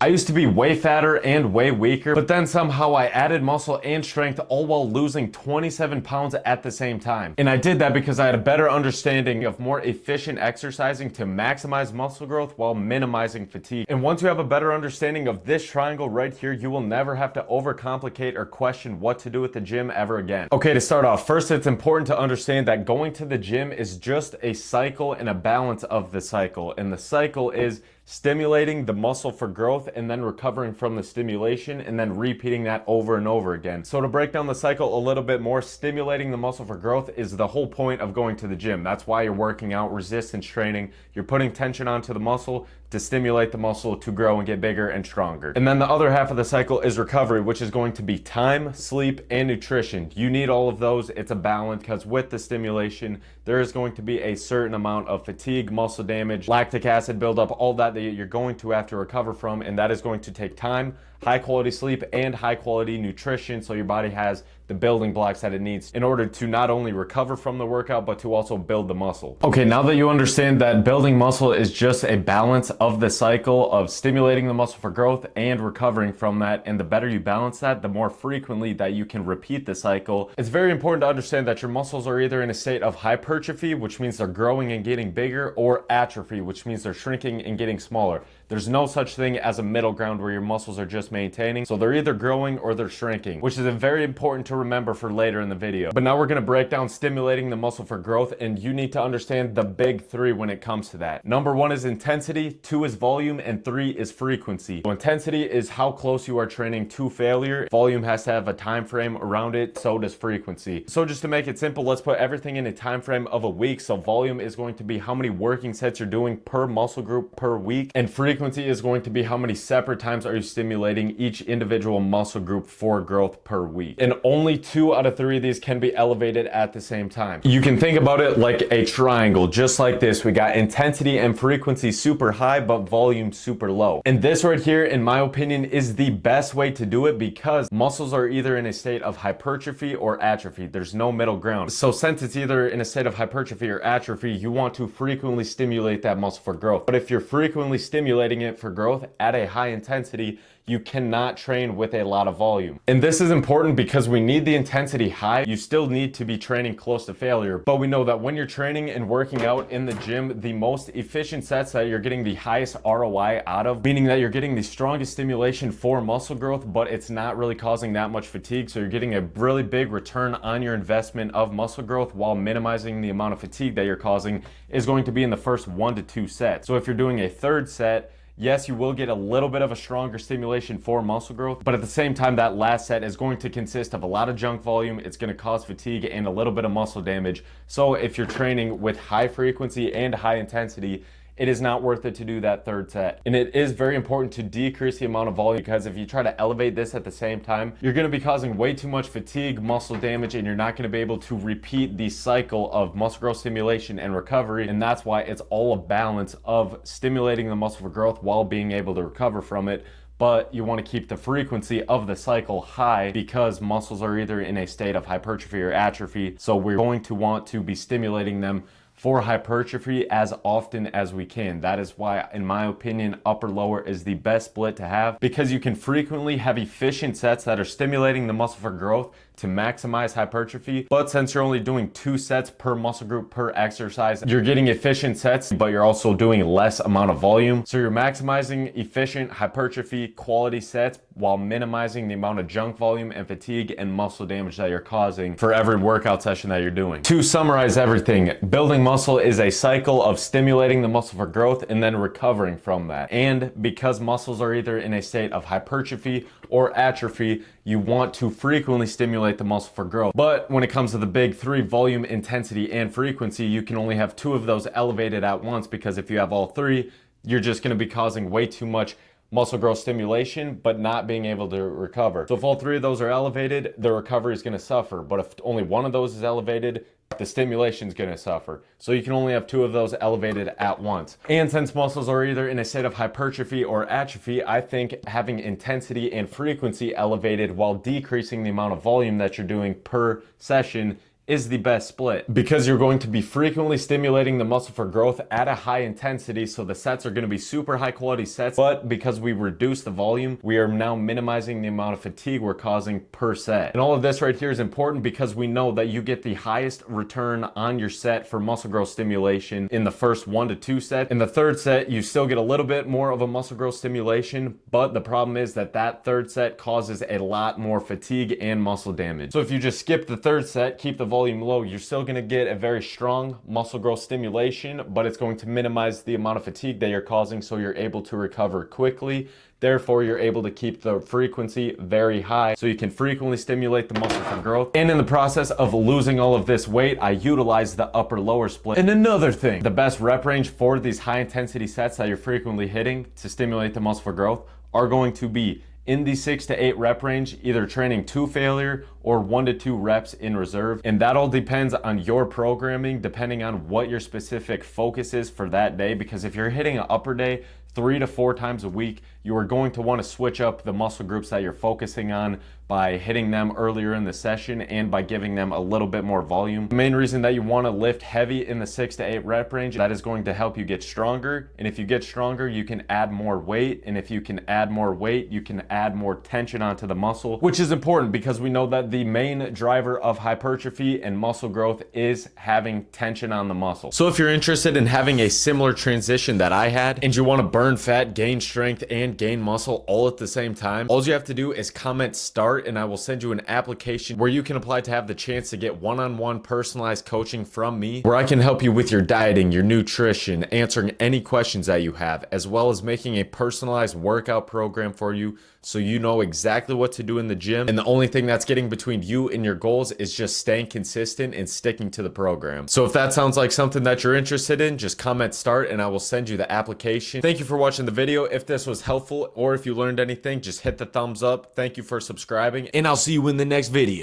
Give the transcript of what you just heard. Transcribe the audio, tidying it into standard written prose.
I used to be way fatter and way weaker, but then somehow I added muscle and strength all while losing 27 pounds at the same time. And I did that because I had a better understanding of more efficient exercising to maximize muscle growth while minimizing fatigue. And once you have a better understanding of this triangle right here, you will never have to overcomplicate or question what to do at the gym ever again. Okay, to start off, first it's important to understand that going to the gym is just a cycle and a balance of the cycle. And the cycle is stimulating the muscle for growth and then recovering from the stimulation and then repeating that over and over again. So to break down the cycle a little bit more, stimulating the muscle for growth is the whole point of going to the gym. That's why you're working out resistance training. You're putting tension onto the muscle to stimulate the muscle to grow and get bigger and stronger. And then the other half of the cycle is recovery, which is going to be time, sleep, and nutrition. You need all of those. It's a balance because with the stimulation, there is going to be a certain amount of fatigue, muscle damage, lactic acid buildup, all that you're going to have to recover from, and that is going to take time, high quality sleep, and high quality nutrition so your body has the building blocks that it needs in order to not only recover from the workout, but to also build the muscle. Okay, now that you understand that building muscle is just a balance of the cycle of stimulating the muscle for growth and recovering from that, and the better you balance that, the more frequently that you can repeat the cycle. It's very important to understand that your muscles are either in a state of hypertrophy, which means they're growing and getting bigger, or atrophy, which means they're shrinking and getting smaller. There's no such thing as a middle ground where your muscles are just maintaining. So they're either growing or they're shrinking, which is very important to remember for later in the video. But now we're gonna break down stimulating the muscle for growth, and you need to understand the big three when it comes to that. Number one is intensity, two is volume, and three is frequency. So intensity is how close you are training to failure. Volume has to have a time frame around it, so does frequency. So just to make it simple, let's put everything in a time frame of a week. So volume is going to be how many working sets you're doing per muscle group per week, and frequency is going to be how many separate times are you stimulating each individual muscle group for growth per week. And only 2 out of 3 of these can be elevated at the same time. You can think about it like a triangle, just like this. We got intensity and frequency super high, but volume super low. And this right here, in my opinion, is the best way to do it because muscles are either in a state of hypertrophy or atrophy. There's no middle ground. So since it's either in a state of hypertrophy or atrophy, you want to frequently stimulate that muscle for growth. But if you're frequently stimulating it for growth at a high intensity, you cannot train with a lot of volume. And this is important because we need the intensity high. You still need to be training close to failure, but we know that when you're training and working out in the gym, the most efficient sets that you're getting the highest ROI out of, meaning that you're getting the strongest stimulation for muscle growth, but it's not really causing that much fatigue. So you're getting a really big return on your investment of muscle growth while minimizing the amount of fatigue that you're causing, is going to be in the first 1 to 2 sets. So if you're doing a third set, yes, you will get a little bit of a stronger stimulation for muscle growth, but at the same time, that last set is going to consist of a lot of junk volume. It's going to cause fatigue and a little bit of muscle damage. So if you're training with high frequency and high intensity, it is not worth it to do that third set. And it is very important to decrease the amount of volume because if you try to elevate this at the same time, you're gonna be causing way too much fatigue, muscle damage, and you're not gonna be able to repeat the cycle of muscle growth stimulation and recovery. And that's why it's all a balance of stimulating the muscle for growth while being able to recover from it. But you want to keep the frequency of the cycle high because muscles are either in a state of hypertrophy or atrophy. So we're going to want to be stimulating them for hypertrophy as often as we can. That is why, in my opinion, upper lower is the best split to have because you can frequently have efficient sets that are stimulating the muscle for growth to maximize hypertrophy. But since you're only doing 2 sets per muscle group per exercise, you're getting efficient sets, but you're also doing less amount of volume. So you're maximizing efficient hypertrophy quality sets while minimizing the amount of junk volume and fatigue and muscle damage that you're causing for every workout session that you're doing. To summarize everything, building muscle is a cycle of stimulating the muscle for growth and then recovering from that. And because muscles are either in a state of hypertrophy or atrophy, you want to frequently stimulate the muscle for growth. But when it comes to the big 3, volume, intensity, and frequency, you can only have 2 of those elevated at once because if you have all 3, you're just going to be causing way too much muscle growth stimulation, but not being able to recover. So if all 3 of those are elevated, the recovery is going to suffer. But if only 1 of those is elevated, the stimulation is going to suffer. So you can only have 2 of those elevated at once. And since muscles are either in a state of hypertrophy or atrophy, I think having intensity and frequency elevated while decreasing the amount of volume that you're doing per session is the best split because you're going to be frequently stimulating the muscle for growth at a high intensity. So the sets are going to be super high quality sets, but because we reduce the volume, we are now minimizing the amount of fatigue we're causing per set. And all of this right here is important because we know that you get the highest return on your set for muscle growth stimulation in the first 1 to 2 sets. In the third set, you still get a little bit more of a muscle growth stimulation, but the problem is that that third set causes a lot more fatigue and muscle damage. So if you just skip the third set, keep the volume low, you're still going to get a very strong muscle growth stimulation, but it's going to minimize the amount of fatigue that you're causing, so you're able to recover quickly. Therefore, you're able to keep the frequency very high so you can frequently stimulate the muscle for growth. And in the process of losing all of this weight, I utilize the upper-lower split. And another thing, the best rep range for these high intensity sets that you're frequently hitting to stimulate the muscle for growth are going to be in the 6 to 8 rep range, either training to failure or 1 to 2 reps in reserve. And that all depends on your programming, depending on what your specific focus is for that day. Because if you're hitting an upper day 3 to 4 times a week, you are going to want to switch up the muscle groups that you're focusing on by hitting them earlier in the session and by giving them a little bit more volume. The main reason that you want to lift heavy in the 6 to 8 rep range, that is going to help you get stronger. And if you get stronger, you can add more weight. And if you can add more weight, you can add more tension onto the muscle, which is important because we know that the main driver of hypertrophy and muscle growth is having tension on the muscle. So if you're interested in having a similar transition that I had and you want to burn fat, gain strength, and gain muscle all at the same time, all you have to do is comment start and I will send you an application where you can apply to have the chance to get one-on-one personalized coaching from me, where I can help you with your dieting, your nutrition, answering any questions that you have, as well as making a personalized workout program for you so you know exactly what to do in the gym. And the only thing that's getting between you and your goals is just staying consistent and sticking to the program. So if that sounds like something that you're interested in, just comment start and I will send you the application. Thank you for watching the video. If this was helpful or if you learned anything, just hit the thumbs up. Thank you for subscribing and I'll see you in the next video.